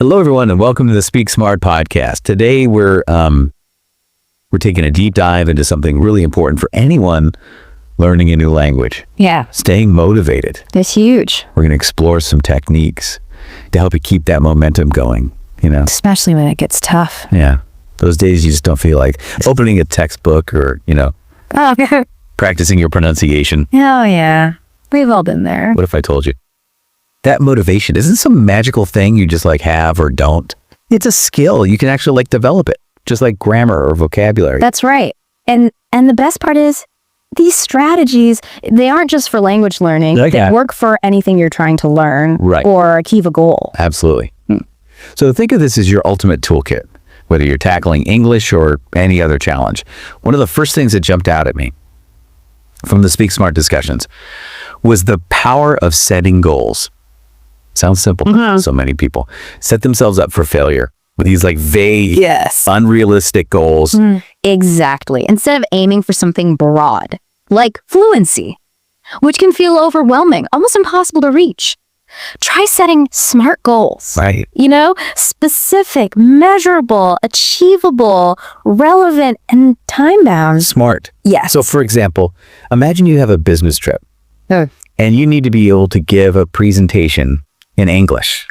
Hello, everyone, and welcome to the Speak Smart podcast. Today, we're taking a deep dive into something really important for anyone learning a new language. Yeah. Staying motivated. It's huge. We're going to explore some techniques to help you keep that momentum going, Especially when it gets tough. Yeah. Those days you just don't feel like opening a textbook or, Oh, practicing your pronunciation. oh yeah. We've all been there. What if I told you? That motivation isn't some magical thing you just have or don't. It's a skill. You can actually develop it, just like grammar or vocabulary. That's right. And the best part is these strategies, they aren't just for language learning. Okay. They work for anything you're trying to learn or achieve a goal. Absolutely. So think of this as your ultimate toolkit, whether you're tackling English or any other challenge. One of the first things that jumped out at me from the Speak Smart discussions was the power of setting goals. Sounds simple. So many people set themselves up for failure with these vague, unrealistic goals. Exactly. Instead of aiming for something broad, like fluency, which can feel overwhelming, almost impossible to reach. Try setting SMART goals. Right. Specific, measurable, achievable, relevant, and time-bound. Smart. Yes. So for example, imagine you have a business trip Oh. and you need to be able to give a presentation in English.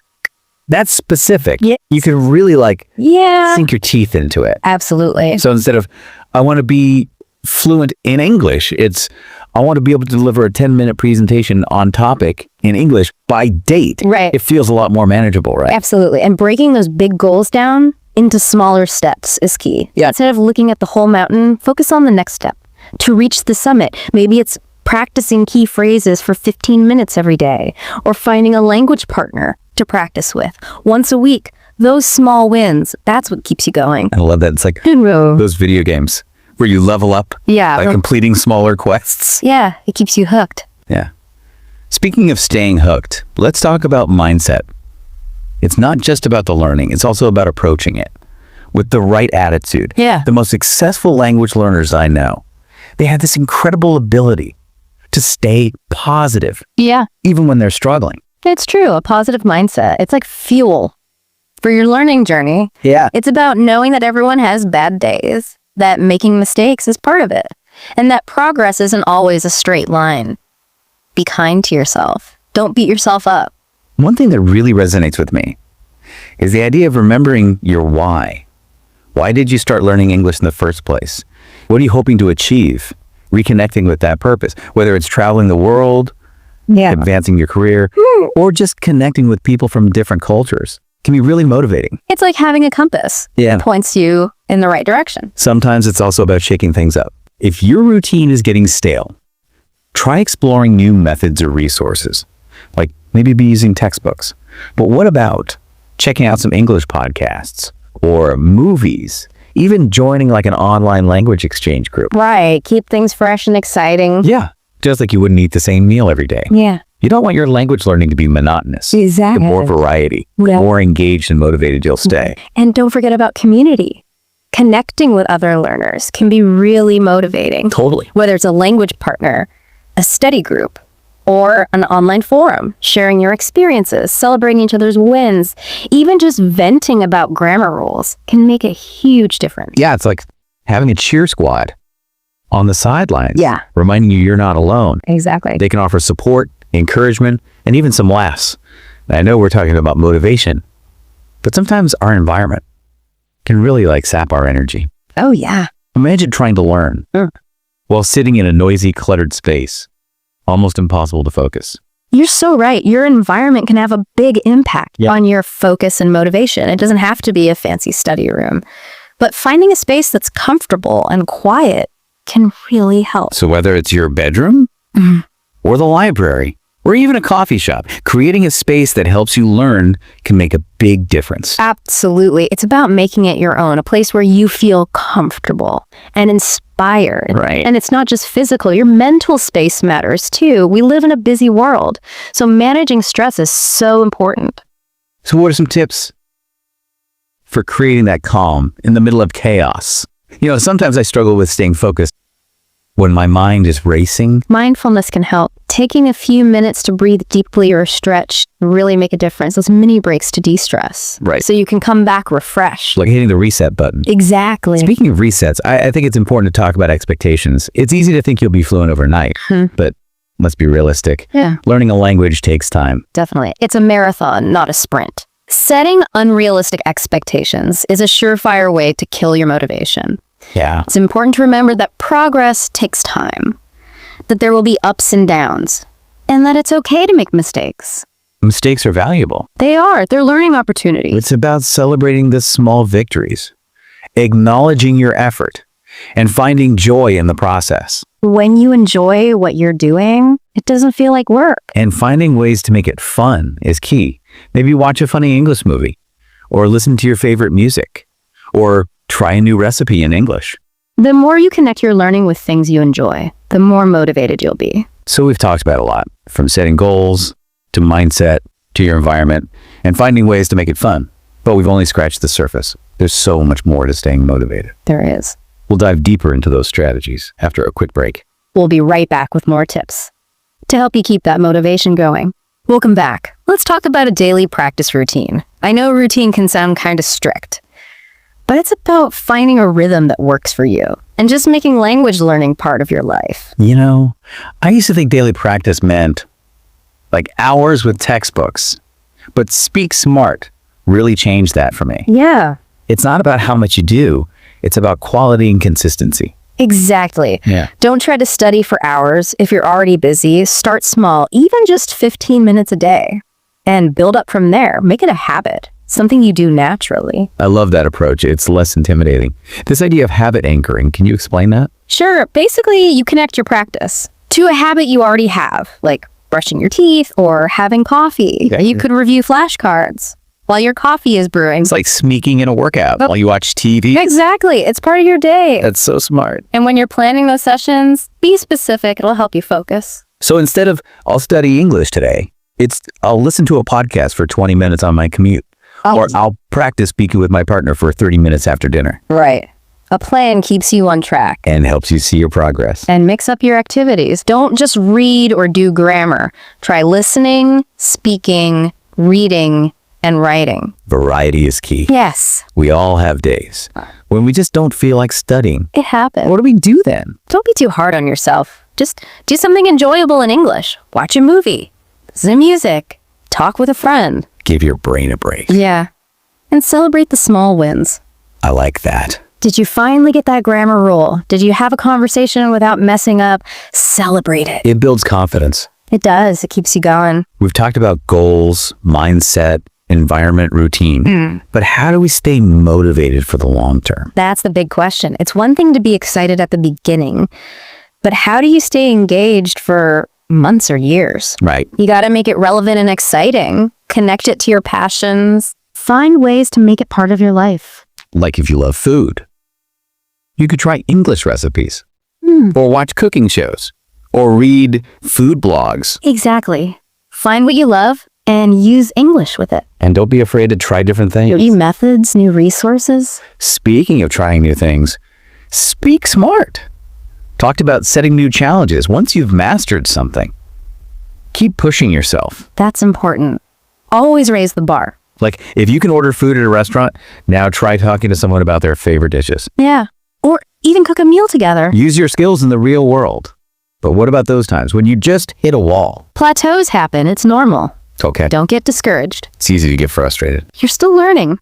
That's specific. Yes. You can really Yeah. sink your teeth into it. Absolutely. So instead of, I want to be fluent in English, it's, I want to be able to deliver a 10-minute presentation on topic in English by date. Right. It feels a lot more manageable, right? Absolutely. And breaking those big goals down into smaller steps is key. Yeah. Instead of looking at the whole mountain, focus on the next step. To reach the summit, maybe it's practicing key phrases for 15 minutes every day, or finding a language partner to practice with once a week. Those small wins, that's what keeps you going. I love that. It's like Yeah. those video games where you level up by completing smaller quests. Yeah, it keeps you hooked. Yeah. Speaking of staying hooked, let's talk about mindset. It's not just about the learning. It's also about approaching it with the right attitude. Yeah. The most successful language learners I know, they have this incredible ability to stay positive, Yeah, even when they're struggling. it's true. A positive mindset. It's like fuel for your learning journey. Yeah. It's about knowing that everyone has bad days, that making mistakes is part of it, and that progress isn't always a straight line. Be kind to yourself. Don't beat yourself up. One thing that really resonates with me is the idea of remembering your why. Why did you start learning English in the first place? What are you hoping to achieve? Reconnecting with that purpose, whether it's traveling the world, advancing your career, or just connecting with people from different cultures, can be really motivating. It's like having a compass. Yeah. It points you in the right direction. Sometimes it's also about shaking things up. If your routine is getting stale, try exploring new methods or resources, like maybe be using textbooks. But what about checking out some English podcasts or movies, even joining an online language exchange group? Right. Keep things fresh and exciting. Yeah. Just like you wouldn't eat the same meal every day. Yeah. You don't want your language learning to be monotonous. Exactly. The more variety, the more engaged and motivated you'll stay. And don't forget about community. Connecting with other learners can be really motivating. Totally. Whether it's a language partner, a study group, or an online forum, sharing your experiences, celebrating each other's wins, even just venting about grammar rules can make a huge difference. Yeah, it's like having a cheer squad on the sidelines. Yeah. Reminding you you're not alone. Exactly. They can offer support, encouragement, and even some laughs. And I know we're talking about motivation, but sometimes our environment can really sap our energy. Oh, yeah. Imagine trying to learn while sitting in a noisy, cluttered space. Almost impossible to focus. You're so right. Your environment can have a big impact on your focus and motivation. It doesn't have to be a fancy study room, but finding a space that's comfortable and quiet can really help. So whether it's your bedroom or the library or even a coffee shop, creating a space that helps you learn can make a big difference. Absolutely. It's about making it your own, a place where you feel comfortable and inspired. Right. And it's not just physical. Your mental space matters too. We live in a busy world, so managing stress is so important. So what are some tips for creating that calm in the middle of chaos? Sometimes I struggle with staying focused when my mind is racing. Mindfulness can help. Taking a few minutes to breathe deeply or stretch really make a difference. Those mini breaks to de-stress. Right. So you can come back refreshed. Like hitting the reset button. Exactly. Speaking of resets, I think it's important to talk about expectations. It's easy to think you'll be fluent overnight, but let's be realistic. Yeah. Learning a language takes time. Definitely. It's a marathon, not a sprint. Setting unrealistic expectations is a surefire way to kill your motivation. Yeah. It's important to remember that progress takes time, that there will be ups and downs, and that it's okay to make mistakes. Mistakes are valuable. They are. They're learning opportunities. It's about celebrating the small victories, acknowledging your effort, and finding joy in the process. When you enjoy what you're doing, it doesn't feel like work. And finding ways to make it fun is key. Maybe watch a funny English movie, or listen to your favorite music, or try a new recipe in English. The more you connect your learning with things you enjoy, the more motivated you'll be. So we've talked about a lot, from setting goals, to mindset, to your environment, and finding ways to make it fun. But we've only scratched the surface. There's so much more to staying motivated. There is. We'll dive deeper into those strategies after a quick break. We'll be right back with more tips to help you keep that motivation going. Welcome back. Let's talk about a daily practice routine. I know routine can sound kind of strict, but it's about finding a rhythm that works for you and just making language learning part of your life. You know, I used to think daily practice meant like hours with textbooks, but Speak Smart really changed that for me. Yeah, It's not about how much you do, it's about quality and consistency. exactly. Yeah. Don't try to study for hours. If you're already busy, start small, even just 15 minutes a day, and build up from there. Make it a habit, something you do naturally. I love that approach. It's less intimidating. This idea of habit anchoring, can you explain that? Sure, basically you connect your practice to a habit you already have, like brushing your teeth or having coffee. Yeah. You could review flashcards while your coffee is brewing. It's like sneaking in a workout while you watch TV. Exactly, it's part of your day. That's so smart. And when you're planning those sessions, be specific. It'll help you focus. So instead of I'll study English today, it's I'll listen to a podcast for 20 minutes on my commute. Or I'll practice speaking with my partner for 30 minutes after dinner. Right. A plan keeps you on track. And helps you see your progress. And mix up your activities. Don't just read or do grammar. Try listening, speaking, reading, and writing. Variety is key. Yes, We all have days when we just don't feel like studying. it happens. What do we do then? Don't be too hard on yourself. Just do something enjoyable in English. Watch a movie. Listen to music. Talk with a friend. Give your brain a break. Yeah. And celebrate the small wins. I like that. Did you finally get that grammar rule? Did you have a conversation without messing up? Celebrate it. It builds confidence. It does. It keeps you going. We've talked about goals, mindset, environment, routine. But how do we stay motivated for the long term? That's the big question. It's one thing to be excited at the beginning, but how do you stay engaged for months or years? Right. You got to make it relevant and exciting. Connect it to your passions. Find ways to make it part of your life. Like if you love food, you could try English recipes, or watch cooking shows, or read food blogs. Exactly. Find what you love and use English with it. And don't be afraid to try different things. New methods, new resources. Speaking of trying new things, Speak Smart. Talked about setting new challenges. Once you've mastered something, keep pushing yourself. That's important. Always raise the bar. Like if you can order food at a restaurant, now try talking to someone about their favorite dishes. Yeah. Or even cook a meal together. Use your skills in the real world. But what about those times when you just hit a wall? Plateaus happen. It's normal. Okay. Don't get discouraged. It's easy to get frustrated. You're still learning,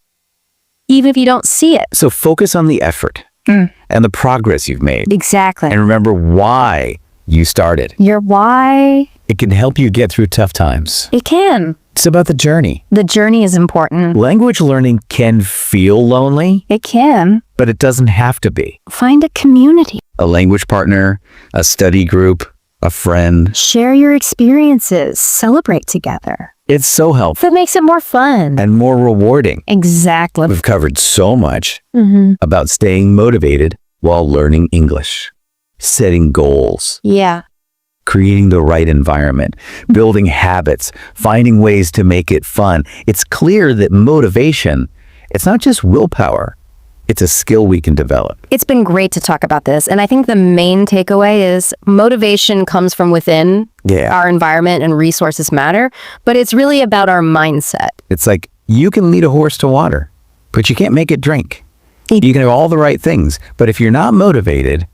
even if you don't see it. So focus on the effort and the progress you've made. Exactly. And remember why you started. Your why, It can help you get through tough times. it can. It's about the journey. The journey is important. Language learning can feel lonely, It can. but it doesn't have to be. Find a community. A language partner, a study group, a friend. Share your experiences. Celebrate together. It's so helpful That makes it more fun. and more rewarding. Exactly. We've covered so much about staying motivated while learning English, setting goals, Yeah. creating the right environment, building habits, finding ways to make it fun. It's clear that motivation, it's not just willpower, It's a skill we can develop. It's been great to talk about this, and I think the main takeaway is motivation comes from within. Yeah. Our environment and resources matter, but it's really about our mindset. It's like you can lead a horse to water, but you can't make it drink. You can do all the right things, but if you're not motivated,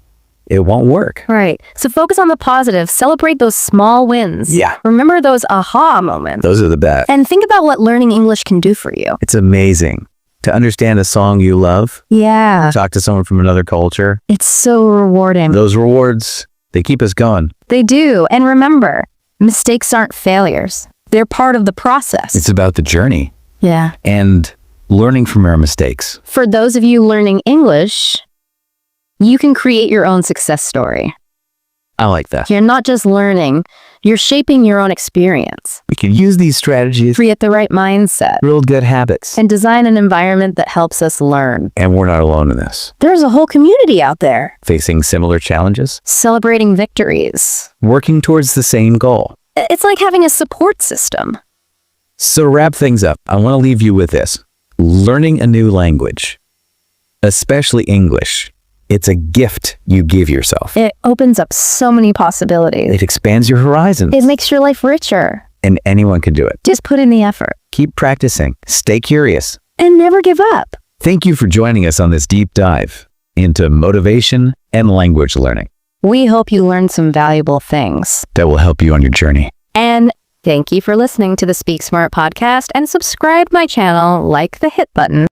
it won't work. Right. So focus on the positive. Celebrate those small wins. Yeah. Remember those aha moments. Those are the best. And think about what learning English can do for you. It's amazing to understand a song you love, Yeah. talk to someone from another culture. It's so rewarding. Those rewards, they keep us going. They do. And remember, mistakes aren't failures. They're part of the process. It's about the journey Yeah. and learning from our mistakes. For those of you learning English, you can create your own success story. I like that. You're not just learning, you're shaping your own experience. We can use these strategies, Create the right mindset, build good habits, and design an environment that helps us learn. and we're not alone in this. There's a whole community out there Facing similar challenges, celebrating victories. working towards the same goal. It's like having a support system. So to wrap things up, I want to leave you with this. Learning a new language, especially English, it's a gift you give yourself. It opens up so many possibilities. It expands your horizons, It makes your life richer. and anyone can do it. Just put in the effort Keep practicing, stay curious. and never give up. Thank you for joining us on this deep dive into motivation and language learning We hope you learned some valuable things. that will help you on your journey. And thank you for listening to the Speak Smart podcast, and subscribe my channel, like the hit button.